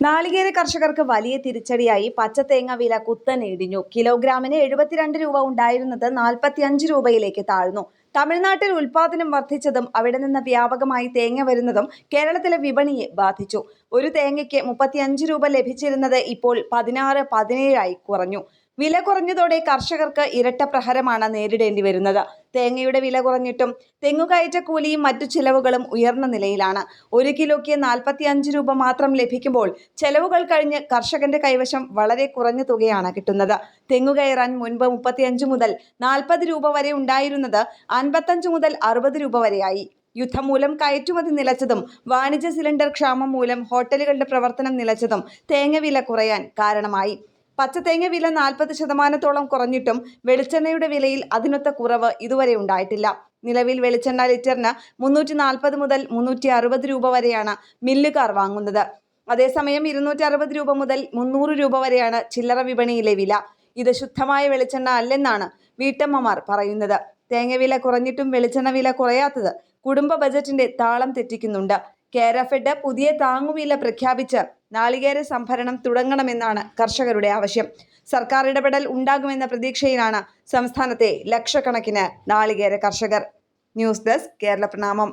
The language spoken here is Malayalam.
നാളികേര കർഷകർക്ക് വലിയ തിരിച്ചടിയായി പച്ചത്തേങ്ങ വില കുത്തനെ ഇടിഞ്ഞു. കിലോഗ്രാമിന് 72 രൂപ ഉണ്ടായിരുന്നത് 45 രൂപയിലേക്ക് താഴ്ന്നു. തമിഴ്നാട്ടിൽ ഉൽപാദനം വർദ്ധിച്ചതും അവിടെ നിന്ന് വ്യാപകമായി തേങ്ങ വരുന്നതും കേരളത്തിലെ വിപണിയെ ബാധിച്ചു. ഒരു തേങ്ങയ്ക്ക് 35 രൂപ ലഭിച്ചിരുന്നത് ഇപ്പോൾ 16-17 കുറഞ്ഞു. വില കുറഞ്ഞതോടെ കർഷകർക്ക് ഇരട്ട പ്രഹരമാണ് നേരിടേണ്ടി വരുന്നത്. തേങ്ങയുടെ വില കുറഞ്ഞിട്ടും തെങ്ങുകയറ്റ കൂലിയും മറ്റു ചിലവുകളും ഉയർന്ന നിലയിലാണ്. 1 കിലോയ്ക്ക് 45 രൂപ മാത്രം ലഭിക്കുമ്പോൾ ചെലവുകൾ കഴിഞ്ഞ് കർഷകന്റെ കൈവശം വളരെ കുറഞ്ഞ തുകയാണ് കിട്ടുന്നത്. തെങ്ങുകയറാൻ മുൻപ് 35 മുതൽ 40 രൂപ വരെ ഉണ്ടായിരുന്നത് 55 മുതൽ 60 രൂപ വരെയായി. യുദ്ധം മൂലം കയറ്റുമതി നിലച്ചതും വാണിജ്യ സിലിണ്ടർ ക്ഷാമം മൂലം ഹോട്ടലുകളുടെ പ്രവർത്തനം നിലച്ചതും തേങ്ങ വില കുറയാൻ കാരണമായി. പച്ചത്തേങ്ങ വില 40% കുറഞ്ഞിട്ടും വെളിച്ചെണ്ണയുടെ വിലയിൽ അതിനൊത്ത കുറവ് ഇതുവരെ ഉണ്ടായിട്ടില്ല. നിലവിൽ വെളിച്ചെണ്ണ ലിറ്ററിന് 340 മുതൽ 360 രൂപ വരെയാണ് മില്ലുകാർ വാങ്ങുന്നത്. അതേസമയം 260 രൂപ മുതൽ 300 രൂപ വരെയാണ് ചില്ലറ വിപണിയിലെ വില. ഇത് ശുദ്ധമായ വെളിച്ചെണ്ണ അല്ലെന്നാണ് വീട്ടമ്മമാർ പറയുന്നത്. തേങ്ങ വില കുറഞ്ഞിട്ടും വെളിച്ചെണ്ണ വില കുറയാത്തത് കുടുംബ ബജറ്റിന്റെ താളം തെറ്റിക്കുന്നുണ്ട്. കേരഫെഡ് പുതിയ താങ്ങുവില പ്രഖ്യാപിച്ച് നാളികേര സംഭരണം തുടങ്ങണമെന്നാണ് കർഷകരുടെ ആവശ്യം. സർക്കാർ ഇടപെടൽ ഉണ്ടാകുമെന്ന പ്രതീക്ഷയിലാണ് സംസ്ഥാനത്തെ ലക്ഷക്കണക്കിന് നാളികേര കർഷകർ. ന്യൂസ് ഡെസ്ക് കേരള പ്രണാമം.